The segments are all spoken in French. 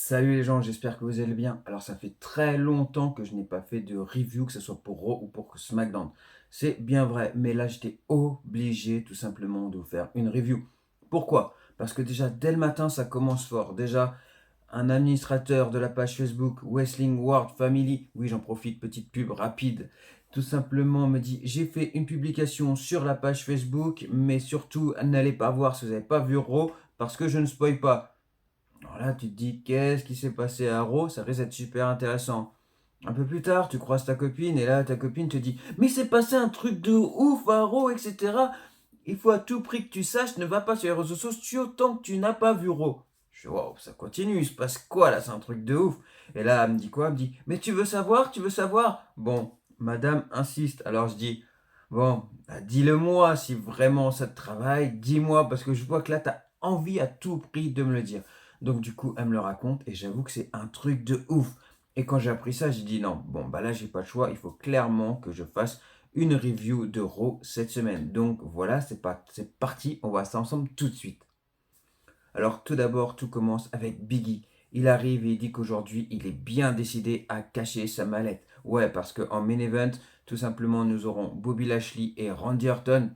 Salut les gens, j'espère que vous allez bien. Alors ça fait très longtemps que je n'ai pas fait de review, que ce soit pour Raw ou pour SmackDown. C'est bien vrai, mais là j'étais obligé tout simplement de vous faire une review. Pourquoi? Parce que déjà dès le matin ça commence fort. Déjà un administrateur de la page Facebook Wrestling World Family, oui j'en profite, petite pub rapide, tout simplement me dit j'ai fait une publication sur la page Facebook, mais surtout n'allez pas voir si vous n'avez pas vu Raw parce que je ne spoil pas. Alors là, tu te dis, qu'est-ce qui s'est passé à Raw? Ça risque d'être super intéressant. Un peu plus tard, tu croises ta copine et là, ta copine te dit, mais c'est passé un truc de ouf à Raw, etc. Il faut à tout prix que tu saches, ne va pas sur les réseaux sociaux tant que tu n'as pas vu Raw. Je dis, waouh, ça continue, il se passe quoi là? C'est un truc de ouf. Et là, elle me dit quoi? Elle me dit, mais tu veux savoir? Tu veux savoir? Bon, madame insiste. Alors je dis, bon, bah, dis-le-moi si vraiment ça te travaille, dis-moi parce que je vois que là, tu as envie à tout prix de me le dire. Donc du coup, elle me le raconte et j'avoue que c'est un truc de ouf. Et quand j'ai appris ça, j'ai dit non, bon bah là j'ai pas le choix, il faut clairement que je fasse une review de Raw cette semaine. Donc voilà, c'est parti, on voit ça ensemble tout de suite. Alors tout d'abord, tout commence avec Biggie. Il arrive et il dit qu'aujourd'hui, il est bien décidé à cacher sa mallette. Ouais, parce qu'en main event, tout simplement, nous aurons Bobby Lashley et Randy Orton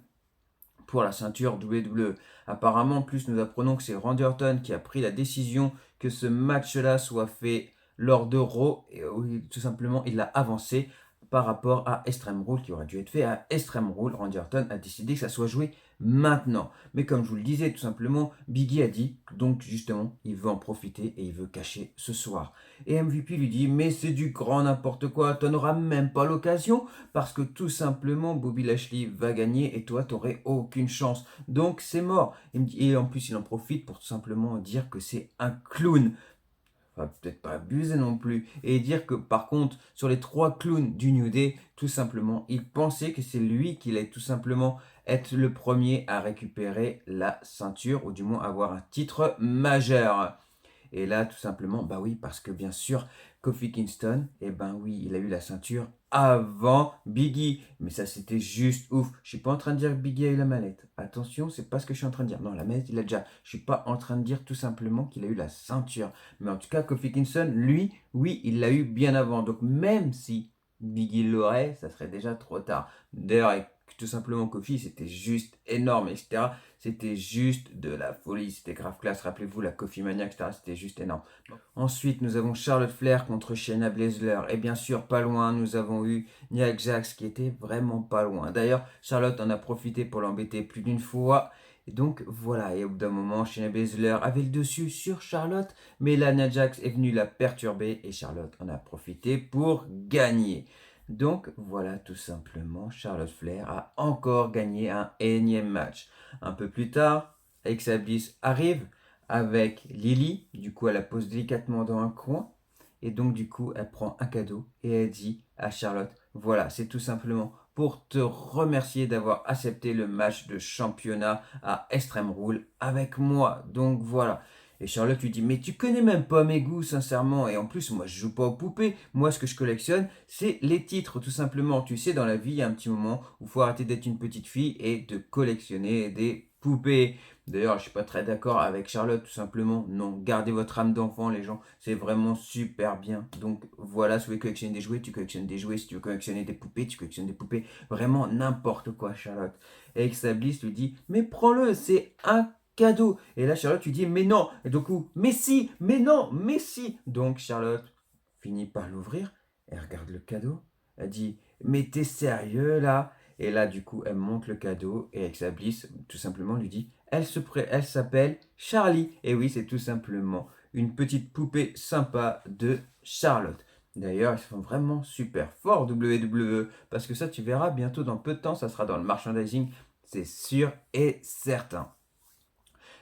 pour la ceinture WWE. Apparemment, plus nous apprenons que c'est Randy Orton qui a pris la décision que ce match-là soit fait lors de Raw. Et oui, tout simplement, il l'a avancé par rapport à Extreme Rule qui aurait dû être fait à Extreme Rule. Randy Orton a décidé que ça soit joué maintenant. Mais comme je vous le disais, tout simplement, Biggie a dit, donc justement, il veut en profiter et il veut cacher ce soir. Et MVP lui dit, mais c'est du grand n'importe quoi, tu n'auras même pas l'occasion parce que tout simplement Bobby Lashley va gagner et toi t'aurais aucune chance. Donc c'est mort. Et en plus il en profite pour tout simplement dire que c'est un clown. Enfin, peut-être pas abuser non plus. Et dire que par contre sur les trois clowns du New Day, tout simplement il pensait que c'est lui qui allait tout simplement être le premier à récupérer la ceinture ou du moins avoir un titre majeur. Et là, tout simplement, bah oui, parce que bien sûr, Kofi Kingston, eh ben oui, il a eu la ceinture avant Biggie. Mais ça, c'était juste ouf. Je suis pas en train de dire que Biggie a eu la mallette. Attention, c'est pas ce que je suis en train de dire. Non, la mallette, il a déjà. Je suis pas en train de dire tout simplement qu'il a eu la ceinture. Mais en tout cas, Kofi Kingston, lui, oui, il l'a eu bien avant. Donc même si Biggie l'aurait, ça serait déjà trop tard. D'ailleurs, avec tout simplement Kofi, c'était juste énorme, etc. C'était juste de la folie, c'était grave classe. Rappelez-vous la Coffee Mania, etc. C'était juste énorme. Ensuite, nous avons Charlotte Flair contre Shayna Baszler. Et bien sûr, pas loin, nous avons eu Nia Jax qui était vraiment pas loin. D'ailleurs, Charlotte en a profité pour l'embêter plus d'une fois. Et donc voilà, et au bout d'un moment, Shayna Baszler avait le dessus sur Charlotte, mais là, Nia Jax est venue la perturber et Charlotte en a profité pour gagner. Donc voilà, tout simplement, Charlotte Flair a encore gagné un énième match. Un peu plus tard, Alexa Bliss arrive avec Lily. Du coup, elle la pose délicatement dans un coin. Et donc, du coup, elle prend un cadeau et elle dit à Charlotte, voilà, c'est tout simplement pour te remercier d'avoir accepté le match de championnat à Extreme Rule avec moi. Donc voilà. Et Charlotte lui dit, mais tu connais même pas mes goûts, sincèrement. Et en plus, moi, je joue pas aux poupées. Moi, ce que je collectionne, c'est les titres, tout simplement. Tu sais, dans la vie, il y a un petit moment où il faut arrêter d'être une petite fille et de collectionner des poupées. D'ailleurs, je suis pas très d'accord avec Charlotte, tout simplement. Non, gardez votre âme d'enfant, les gens. C'est vraiment super bien. Donc voilà, si vous voulez collectionner des jouets, tu collectionnes des jouets. Si tu veux collectionner des poupées, tu collectionnes des poupées. Vraiment n'importe quoi, Charlotte. Et Exablis lui dit, mais prends-le, c'est un cadeau. Et là, Charlotte lui dit, mais non. Et du coup, mais si, mais non, mais si. Donc Charlotte finit par l'ouvrir. Elle regarde le cadeau. Elle dit, mais t'es sérieux là? Et là, du coup, elle monte le cadeau et avec sa blisse, tout simplement, lui dit, elle s'appelle Charlie. Et oui, c'est tout simplement une petite poupée sympa de Charlotte. D'ailleurs, ils sont vraiment super forts WWE parce que ça, tu verras bientôt dans peu de temps, ça sera dans le merchandising, c'est sûr et certain.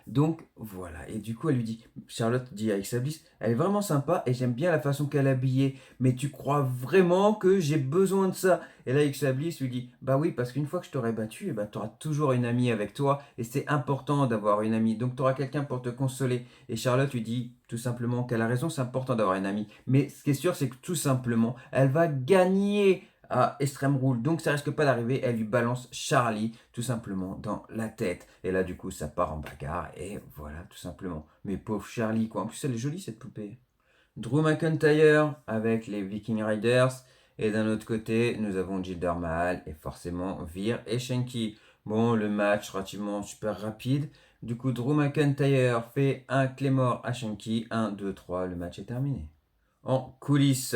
Donc voilà, et du coup elle lui dit, Charlotte dit avec sa Bliss, elle est vraiment sympa et j'aime bien la façon qu'elle est habillée, mais tu crois vraiment que j'ai besoin de ça? Et là avec sa Bliss lui dit, bah oui, parce qu'une fois que je t'aurai battu, bah, tu auras toujours une amie avec toi et c'est important d'avoir une amie, donc tu auras quelqu'un pour te consoler. Et Charlotte lui dit tout simplement qu'elle a raison, c'est important d'avoir une amie, mais ce qui est sûr c'est que tout simplement, elle va gagner à Extreme Rule. Donc ça risque pas d'arriver. Elle lui balance Charlie tout simplement dans la tête. Et là du coup ça part en bagarre. Et voilà tout simplement. Mais pauvre Charlie quoi. En plus elle est jolie cette poupée. Drew McIntyre avec les Viking Riders. Et d'un autre côté, nous avons Jinder Mahal et forcément Veer et Shanky. Bon, le match relativement super rapide. Du coup, Drew McIntyre fait un Claymore à Shanky. 1, 2, 3, le match est terminé. En coulisses,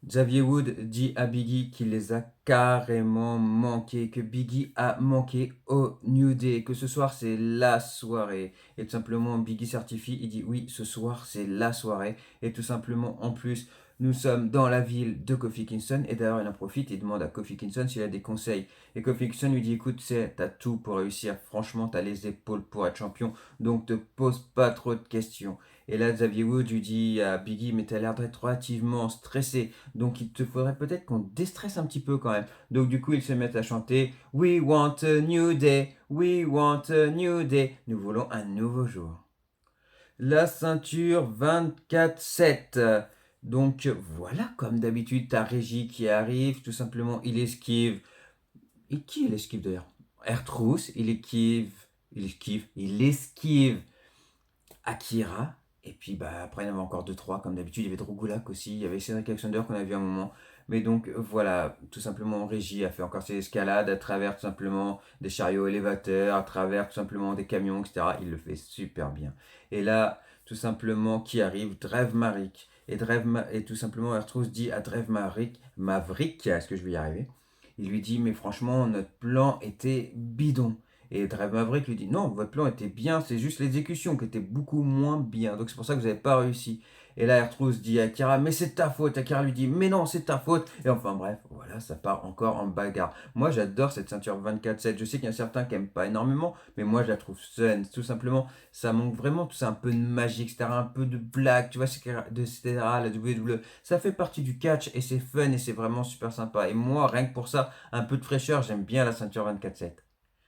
Xavier Wood dit à Biggie qu'il les a carrément manqués, que Biggie a manqué au New Day, que ce soir c'est la soirée. Et tout simplement, Biggie certifie, il dit oui, ce soir c'est la soirée. Et tout simplement, en plus, nous sommes dans la ville de Kofi Kingston. Et d'ailleurs, il en profite, il demande à Kofi Kingston s'il a des conseils. Et Kofi Kingston lui dit écoute, t'as tout pour réussir. Franchement, t'as les épaules pour être champion. Donc, te pose pas trop de questions. Et là, Xavier Wood lui dit à Biggie mais t'as l'air d'être relativement stressé. Donc il te faudrait peut-être qu'on déstresse un petit peu quand même. Donc du coup, ils se mettent à chanter We want a new day, we want a new day. Nous voulons un nouveau jour. La ceinture 24-7. Donc voilà, comme d'habitude, ta régie qui arrive, tout simplement, il esquive. Et qui il esquive d'ailleurs R-Truth, il esquive Akira. Et puis bah, après, il y en avait encore deux trois comme d'habitude. Il y avait Drogulak aussi. Il y avait Cédric Alexander qu'on a vu à un moment. Mais donc voilà, tout simplement, Régie a fait encore ses escalades à travers tout simplement des chariots élévateurs, à travers tout simplement des camions, etc. Il le fait super bien. Et là, tout simplement, qui arrive Drev Marik. Et tout simplement, Ertrus dit à Drev Maverick, est-ce que je vais y arriver? Il lui dit, mais franchement, notre plan était bidon. Et Drive Maverick lui dit non, votre plan était bien, c'est juste l'exécution qui était beaucoup moins bien. Donc c'est pour ça que vous n'avez pas réussi. Et là, R-Truth dit à Akira, mais c'est ta faute. Akira lui dit, mais non, c'est ta faute. Et enfin bref, voilà, ça part encore en bagarre. Moi, j'adore cette ceinture 24-7. Je sais qu'il y a certains qui n'aiment pas énormément, mais moi, je la trouve fun. Tout simplement, ça manque vraiment, tout ça, un peu de magie, etc., un peu de blague, tu vois, etc., la WWE. Ça fait partie du catch et c'est fun et c'est vraiment super sympa. Et moi, rien que pour ça, un peu de fraîcheur, j'aime bien la ceinture 24-7.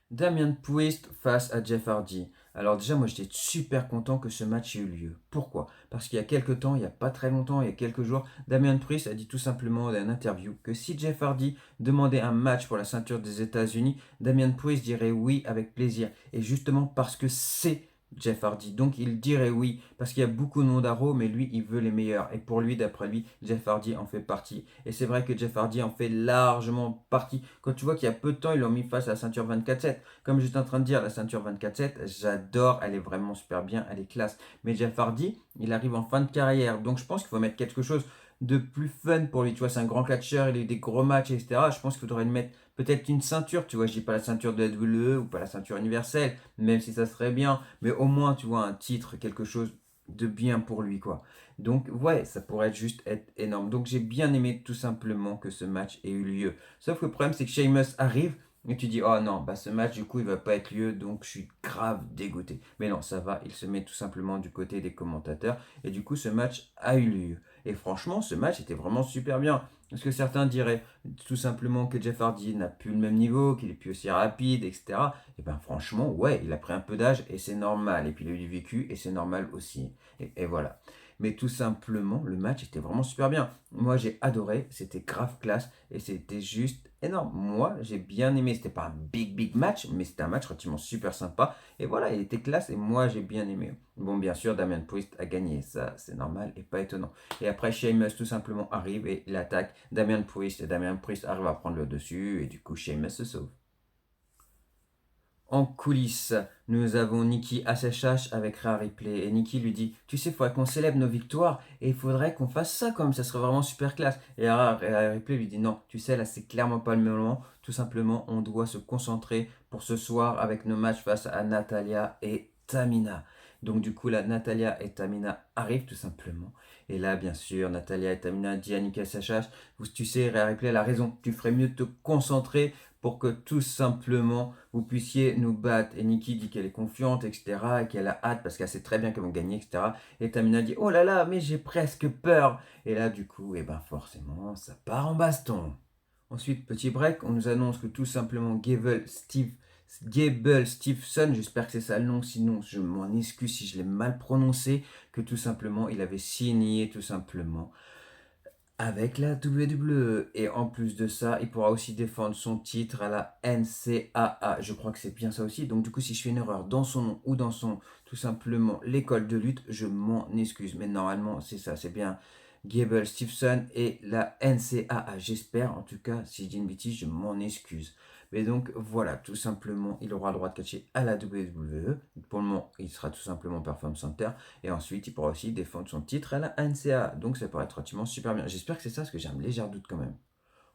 Damien Priest face à Jeff Hardy. Alors déjà, moi j'étais super content que ce match ait eu lieu. Pourquoi? Parce qu'il y a quelques temps, il n'y a pas très longtemps, il y a quelques jours, Damien Priest a dit tout simplement dans une interview que si Jeff Hardy demandait un match pour la ceinture des États-Unis, Damien Priest dirait oui avec plaisir. Et justement parce que c'est Jeff Hardy. Donc il dirait oui, parce qu'il y a beaucoup de monde à Raw, mais lui, il veut les meilleurs. Et pour lui, d'après lui, Jeff Hardy en fait partie. Et c'est vrai que Jeff Hardy en fait largement partie. Quand tu vois qu'il y a peu de temps, ils l'ont mis face à la ceinture 24-7. Comme j'étais en train de dire, la ceinture 24-7, j'adore, elle est vraiment super bien, elle est classe. Mais Jeff Hardy, il arrive en fin de carrière. Donc je pense qu'il faut mettre quelque chose de plus fun pour lui. Tu vois, c'est un grand catcheur, il a eu des gros matchs, etc. Je pense qu'il faudrait lui mettre peut-être une ceinture. Tu vois, je dis pas la ceinture de la WWE ou pas la ceinture universelle, même si ça serait bien. Mais au moins, tu vois, un titre, quelque chose de bien pour lui, quoi. Donc, ouais, ça pourrait juste être énorme. Donc, j'ai bien aimé tout simplement que ce match ait eu lieu. Sauf que le problème, c'est que Sheamus arrive et tu dis, oh non, bah ce match, du coup, il va pas être lieu, donc je suis grave dégoûté. Mais non, ça va, il se met tout simplement du côté des commentateurs. Et du coup, ce match a eu lieu. Et franchement, ce match était vraiment super bien. Parce que certains diraient tout simplement que Jeff Hardy n'a plus le même niveau, qu'il est plus aussi rapide, etc. Et ben franchement, ouais, il a pris un peu d'âge et c'est normal. Et puis il a eu du vécu et c'est normal aussi. Et voilà. Mais tout simplement, le match était vraiment super bien. Moi, j'ai adoré, c'était grave classe et c'était juste énorme. Moi, j'ai bien aimé. C'était pas un big match, mais c'était un match relativement super sympa. Et voilà, il était classe et moi, j'ai bien aimé. Bon, bien sûr, Damien Priest a gagné, ça c'est normal et pas étonnant. Et après, Sheamus tout simplement arrive et il attaque Damien Priest. Et Damien Priest arrive à prendre le dessus et du coup, Sheamus se sauve. En coulisses, nous avons Nikki à SHH avec Rhea Ripley. Et Nikki lui dit, tu sais, il faudrait qu'on célèbre nos victoires et il faudrait qu'on fasse ça comme ça serait vraiment super classe. Et Rhea Ripley lui dit, non, tu sais, là c'est clairement pas le moment. Tout simplement, on doit se concentrer pour ce soir avec nos matchs face à Natalia et Tamina. Donc du coup, là, Natalia et Tamina arrivent tout simplement. Et là, bien sûr, Natalia et Tamina disent à Nikki à SHH, tu sais, Rhea Ripley, elle a raison, tu ferais mieux de te concentrer pour que tout simplement vous puissiez nous battre. Et Nikki dit qu'elle est confiante, etc. Et qu'elle a hâte parce qu'elle sait très bien qu'elles vont gagner, etc. Et Tamina dit oh là là, mais j'ai presque peur. Et là, du coup, et ben forcément, ça part en baston. Ensuite, petit break, on nous annonce que tout simplement Gable Stevenson, j'espère que c'est ça le nom, sinon je m'en excuse si je l'ai mal prononcé, que tout simplement il avait signé tout simplement avec la WWE. Et en plus de ça, il pourra aussi défendre son titre à la NCAA. Je crois que c'est bien ça aussi. Donc du coup, si je fais une erreur dans son nom ou dans son, tout simplement, l'école de lutte, je m'en excuse. Mais normalement, c'est ça, c'est bien Gable Stevenson et la NCAA. J'espère, en tout cas, si je dis une bêtise, je m'en excuse. Mais donc voilà, tout simplement, il aura le droit de catcher à la WWE. Pour le moment, il sera tout simplement Performance Center. Et ensuite, il pourra aussi défendre son titre à la NCAA. Donc ça pourrait être relativement super bien. J'espère que c'est ça, parce que j'ai un léger doute quand même.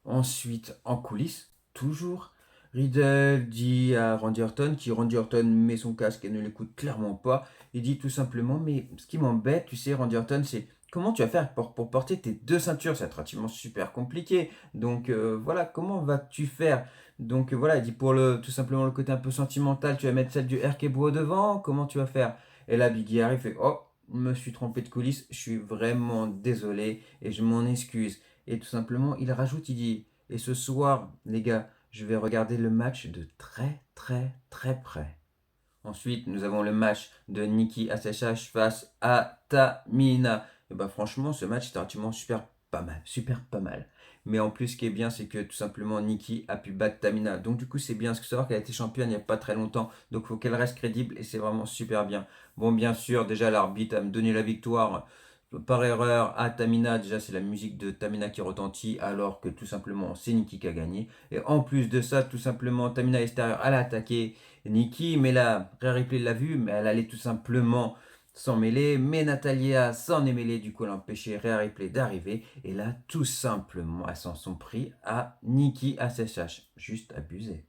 Ensuite, en coulisses, toujours, Riddle dit à Randy Orton, qui Randy Orton met son casque et ne l'écoute clairement pas. Il dit tout simplement, mais ce qui m'embête, tu sais, Randy Orton, c'est comment tu vas faire pour porter tes deux ceintures. C'est relativement super compliqué. Donc voilà, comment vas-tu faire? Donc voilà, il dit pour tout simplement le côté un peu sentimental, tu vas mettre celle du RK-Bro devant, comment tu vas faire? Et là, Biggie arrive et fait, oh, je me suis trompé de coulisses, je suis vraiment désolé et je m'en excuse. Et tout simplement, il rajoute, il dit, et ce soir, les gars, je vais regarder le match de très très très près. Ensuite, nous avons le match de Nikki ASH face à Tamina. Et bah franchement, ce match était relativement super pas mal. Mais en plus, ce qui est bien, c'est que tout simplement Nikki a pu battre Tamina. Donc du coup, c'est bien, parce que savoir qu'elle a été championne il n'y a pas très longtemps. Donc il faut qu'elle reste crédible et c'est vraiment super bien. Bon, bien sûr, déjà l'arbitre a me donné la victoire par erreur à Tamina. Déjà, c'est la musique de Tamina qui retentit, alors que tout simplement, c'est Nikki qui a gagné. Et en plus de ça, tout simplement, Tamina extérieure, elle a attaqué Nikki, mais là, Rhea Ripley l'a vu, mais elle allait tout simplement s'en mêler. Mais Natalia s'en est mêlée, du coup, elle a empêché Rhea Ripley d'arriver. Et là, tout simplement, elles s'en sont pris à Nikki ASH. Juste abusé.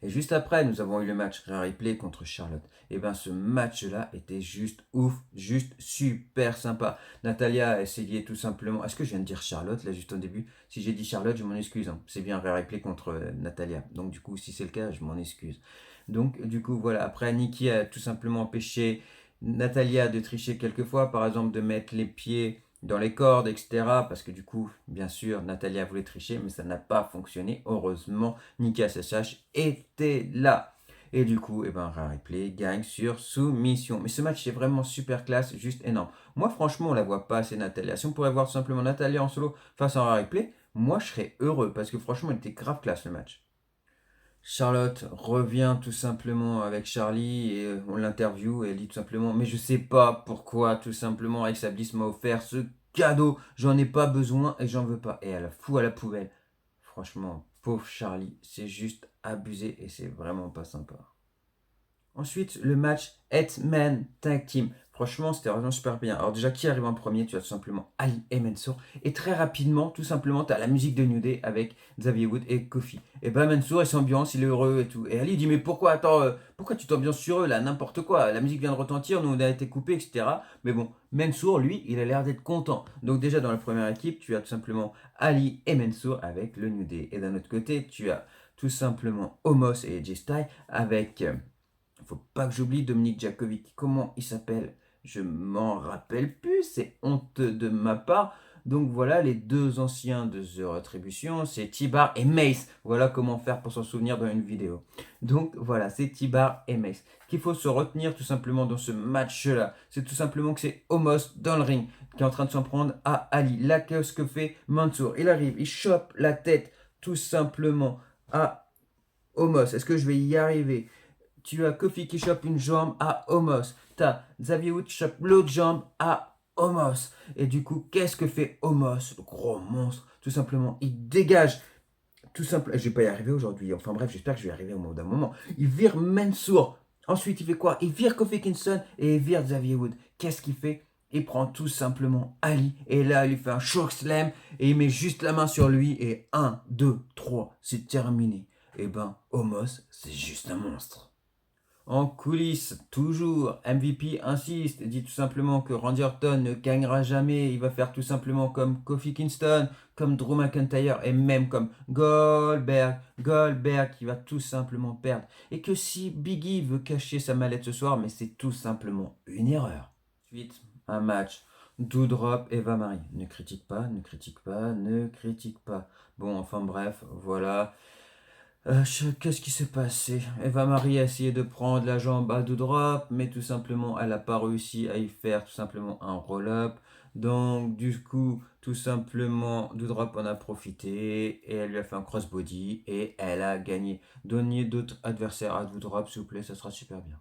Et juste après, nous avons eu le match Rhea Ripley contre Charlotte. Et bien ce match-là était juste ouf, juste super sympa. Natalia a essayé tout simplement. Est-ce que je viens de dire Charlotte là juste au début? Si j'ai dit Charlotte, je m'en excuse, hein. C'est bien Rhea Ripley contre Natalia. Donc du coup, si c'est le cas, je m'en excuse. Donc du coup, voilà. Après, Nikki a tout simplement empêché Natalia de tricher quelques fois, par exemple de mettre les pieds dans les cordes, etc. Parce que du coup, bien sûr, Natalia voulait tricher, mais ça n'a pas fonctionné. Heureusement, Nika SSH était là. Et du coup, Rhea Ripley gagne sur soumission. Mais ce match est vraiment super classe, juste énorme. Moi, franchement, on la voit pas assez, Natalia. Si on pourrait voir tout simplement Natalia en solo face à Rhea Ripley, moi, je serais heureux. Parce que franchement, il était grave classe, le match. Charlotte revient tout simplement avec Charlie et on l'interview et elle dit tout simplement, mais je sais pas pourquoi tout simplement Alexa Bliss m'a offert ce cadeau, j'en ai pas besoin et j'en veux pas. Et elle la fout à la poubelle. Franchement, pauvre Charlie, c'est juste abusé et c'est vraiment pas sympa. Ensuite, le match 8-Man Tag Team. Franchement, c'était vraiment super bien. Alors déjà, qui arrive en premier? Tu as tout simplement Ali et Mansour. Et très rapidement, tout simplement, tu as la musique de New Day avec Xavier Wood et Kofi. Et ben Mansour, il s'ambiance, il est heureux et tout. Et Ali dit, mais pourquoi, attends, pourquoi tu t'ambiances sur eux là? N'importe quoi. La musique vient de retentir, nous on a été coupés, etc. Mais bon, Mansour, lui, il a l'air d'être content. Donc déjà, dans la première équipe, tu as tout simplement Ali et Mansour avec le New Day. Et d'un autre côté, tu as tout simplement Omos et AJ Styles avec... faut pas que j'oublie Dominique Djakovic. Comment il s'appelle? Je m'en rappelle plus, c'est honteux de ma part. Donc voilà, les deux anciens de The Retribution, c'est T-Bar et Mace. Voilà comment faire pour s'en souvenir dans une vidéo. Donc voilà, c'est T-Bar et Mace. Ce qu'il faut se retenir tout simplement dans ce match-là, c'est tout simplement que c'est Omos dans le ring qui est en train de s'en prendre à Ali. Là, qu'est-ce que fait Mansour? Il arrive, il chope la tête tout simplement à Omos. Est-ce que je vais y arriver? Tu as Kofi qui chope une jambe à Omos. Tu as Xavier Wood qui chope l'autre jambe à Omos. Et du coup, qu'est-ce que fait Omos, le gros monstre? Tout simplement, il dégage. Tout simple. Je vais pas y arriver aujourd'hui. Enfin bref, j'espère que je vais y arriver au bout d'un moment. Il vire Mansour. Ensuite, il fait quoi? Il vire Kofi Kingston et il vire Xavier Wood. Qu'est-ce qu'il fait? Il prend tout simplement Ali. Et là, il lui fait un choke slam. Et il met juste la main sur lui. Et 1, 2, 3, c'est terminé. Et ben, Omos, c'est juste un monstre. En coulisses, toujours, MVP insiste, dit tout simplement que Randy Orton ne gagnera jamais, il va faire tout simplement comme Kofi Kingston, comme Drew McIntyre et même comme Goldberg qui va tout simplement perdre. Et que si Biggie veut cacher sa mallette ce soir, mais c'est tout simplement une erreur. Ensuite, un match. Doudrop, Eva Marie. Ne critique pas, ne critique pas, ne critique pas. Bon, enfin bref, voilà. Qu'est-ce qui s'est passé? Eva Marie a essayé de prendre la jambe à Doudrop, mais tout simplement, elle n'a pas réussi à y faire tout simplement un roll-up. Donc, du coup, tout simplement, Doudrop en a profité et elle lui a fait un crossbody et elle a gagné. Donnez d'autres adversaires à Doudrop, s'il vous plaît, ça sera super bien.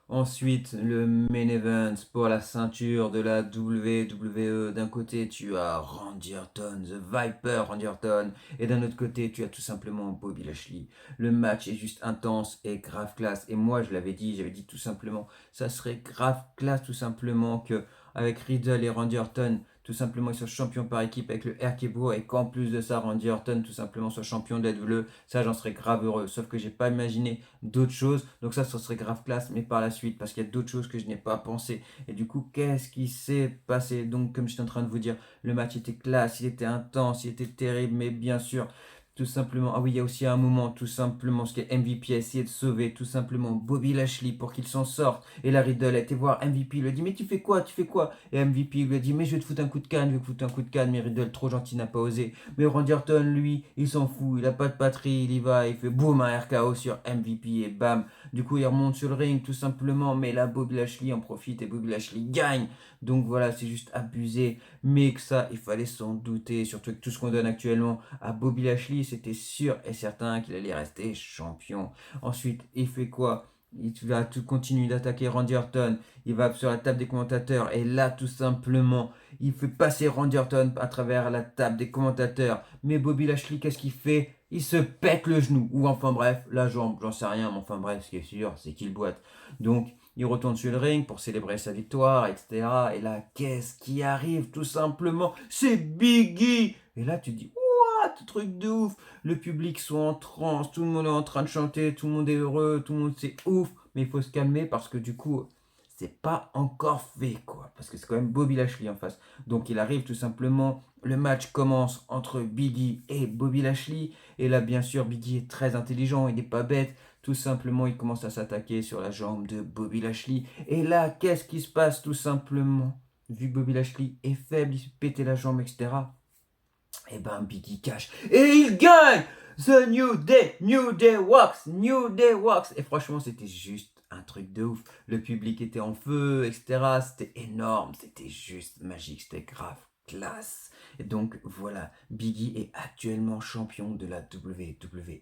Ensuite, le main event pour la ceinture de la WWE. D'un côté, tu as Randy Orton, The Viper Randy Orton, et d'un autre côté, tu as tout simplement Bobby Lashley. Le match est juste intense et grave classe. Et moi, je l'avais dit, j'avais dit tout simplement, ça serait grave classe tout simplement que avec Riddle et Randy Orton, tout simplement, ils soient champions par équipe avec le RK-Bro et qu'en plus de ça, Randy Orton, tout simplement, soit champion de la WWE. Ça, j'en serais grave heureux. Sauf que j'ai pas imaginé d'autres choses. Donc ça serait grave classe, mais par la suite, parce qu'il y a d'autres choses que je n'ai pas pensé. Et du coup, qu'est-ce qui s'est passé? Donc, comme j'étais en train de vous dire, le match était classe, il était intense, il était terrible, mais bien sûr, tout simplement, ah oui, il y a aussi un moment, tout simplement, ce que MVP a essayé de sauver, tout simplement, Bobby Lashley pour qu'il s'en sorte. Et la Riddle a été voir MVP, il lui a dit, mais tu fais quoi? Tu fais quoi? Et MVP lui a dit, mais je vais te foutre un coup de canne, je vais te foutre un coup de canne, mais Riddle, trop gentil, n'a pas osé. Mais Randy Orton, lui, il s'en fout, il a pas de patrie, il y va, il fait boum, un RKO sur MVP et bam. Du coup, il remonte sur le ring, tout simplement, mais là, Bobby Lashley en profite et Bobby Lashley gagne. Donc voilà, c'est juste abusé. Mais que ça, il fallait s'en douter, surtout que tout ce qu'on donne actuellement à Bobby Lashley, c'était sûr et certain qu'il allait rester champion. Ensuite, il fait quoi? Il va tout continuer d'attaquer Randy Orton. Il va sur la table des commentateurs. Et là, tout simplement, il fait passer Randy Orton à travers la table des commentateurs. Mais Bobby Lashley, qu'est-ce qu'il fait? Il se pète le genou. Ou enfin bref, la jambe, j'en sais rien. Mais enfin bref, ce qui est sûr, c'est qu'il boite. Donc, il retourne sur le ring pour célébrer sa victoire, etc. Et là, qu'est-ce qui arrive? Tout simplement, c'est Biggie. Et là, tu te dis, what? Truc de ouf. Le public soit en transe, tout le monde est en train de chanter, tout le monde est heureux, tout le monde c'est ouf. Mais il faut se calmer parce que du coup, c'est pas encore fait, quoi. Parce que c'est quand même Bobby Lashley en face. Donc il arrive tout simplement, le match commence entre Biggie et Bobby Lashley. Et là, bien sûr, Biggie est très intelligent, il n'est pas bête. Tout simplement, il commence à s'attaquer sur la jambe de Bobby Lashley. Et là, qu'est-ce qui se passe tout simplement? Vu que Bobby Lashley est faible, il se pétait la jambe, etc. Et ben Biggie cache. Et il gagne! The New Day Wax, New Day Wax. Et franchement, c'était juste un truc de ouf. Le public était en feu, etc. C'était énorme, c'était juste magique, c'était grave classe. Et donc voilà, Biggie est actuellement champion de la WWE.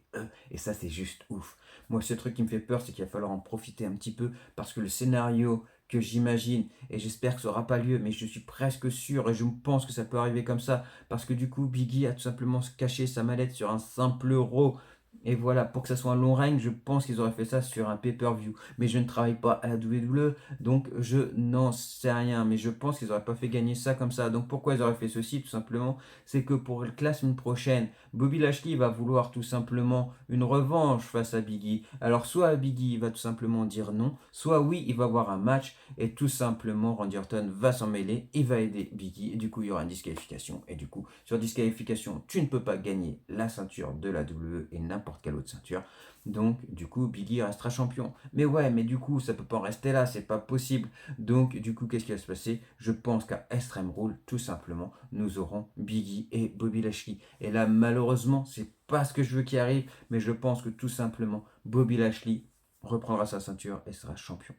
Et ça, c'est juste ouf. Moi, ce truc qui me fait peur, c'est qu'il va falloir en profiter un petit peu parce que le scénario que j'imagine, et j'espère que ça n'aura pas lieu, mais je suis presque sûr et je pense que ça peut arriver comme ça, parce que du coup, Biggie a tout simplement caché sa mallette sur un simple euro. Et voilà, pour que ça soit un long règne, je pense qu'ils auraient fait ça sur un pay-per-view. Mais je ne travaille pas à la WWE, donc je n'en sais rien. Mais je pense qu'ils n'auraient pas fait gagner ça comme ça. Donc pourquoi ils auraient fait ceci? Tout simplement, c'est que pour la semaine prochaine, Bobby Lashley va vouloir tout simplement une revanche face à Biggie. Alors soit Biggie va tout simplement dire non, soit oui, il va avoir un match et tout simplement Randy Orton va s'en mêler, il va aider Biggie et du coup il y aura une disqualification. Et du coup, sur disqualification, tu ne peux pas gagner la ceinture de la WWE et n'importe quelle autre ceinture. Donc, du coup, Biggie restera champion. Mais ouais, mais du coup, ça peut pas en rester là, c'est pas possible. Donc, du coup, qu'est-ce qui va se passer? Je pense qu'à Extreme Rule, tout simplement, nous aurons Biggie et Bobby Lashley. Et là, malheureusement, c'est pas ce que je veux qu'il arrive, mais je pense que tout simplement, Bobby Lashley reprendra sa ceinture et sera champion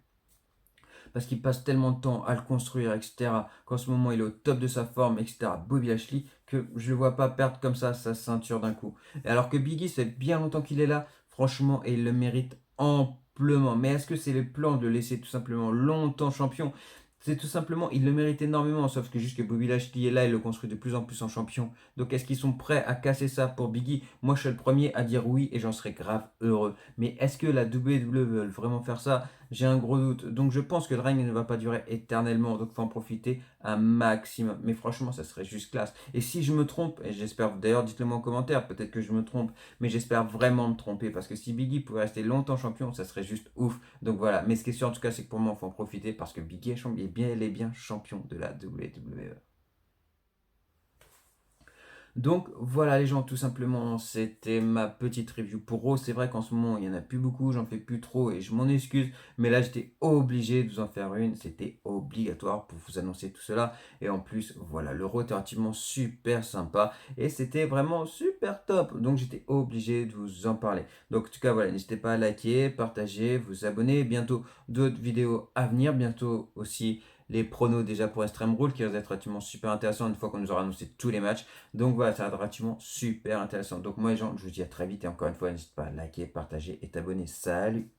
parce qu'il passe tellement de temps à le construire, etc., qu'en ce moment il est au top de sa forme, etc., Bobby Lashley, que je ne le vois pas perdre comme ça sa ceinture d'un coup. Et alors que Biggie, c'est bien longtemps qu'il est là, franchement, et il le mérite amplement. Mais est-ce que c'est le plan de le laisser tout simplement longtemps champion? C'est tout simplement, il le mérite énormément, sauf que juste que Bobby Lashley est là, il le construit de plus en plus en champion. Donc est-ce qu'ils sont prêts à casser ça pour Biggie? Moi je suis le premier à dire oui et j'en serais grave heureux. Mais est-ce que la WWE veut vraiment faire ça? J'ai un gros doute. Donc je pense que le règne ne va pas durer éternellement. Donc il faut en profiter un maximum. Mais franchement, ça serait juste classe. Et si je me trompe, et j'espère, d'ailleurs, dites-le moi en commentaire, peut-être que je me trompe, mais j'espère vraiment me tromper. Parce que si Biggie pouvait rester longtemps champion, ça serait juste ouf. Donc voilà. Mais ce qui est sûr en tout cas, c'est que pour moi, il faut en profiter parce que Biggie est bien champion de la WWE. Donc voilà les gens, tout simplement, c'était ma petite review pour Raw. C'est vrai qu'en ce moment, il n'y en a plus beaucoup, j'en fais plus trop et je m'en excuse. Mais là, j'étais obligé de vous en faire une. C'était obligatoire pour vous annoncer tout cela. Et en plus, voilà, le Raw était relativement super sympa et c'était vraiment super top. Donc j'étais obligé de vous en parler. Donc en tout cas, voilà, n'hésitez pas à liker, partager, vous abonner. Bientôt d'autres vidéos à venir. Bientôt aussi les pronos déjà pour Extreme Rule qui risquent d'être relativement super intéressant une fois qu'on nous aura annoncé tous les matchs. Donc voilà, ça va être relativement super intéressant. Donc moi les gens, je vous dis à très vite et encore une fois, n'hésitez pas à liker, partager et t'abonner. Salut!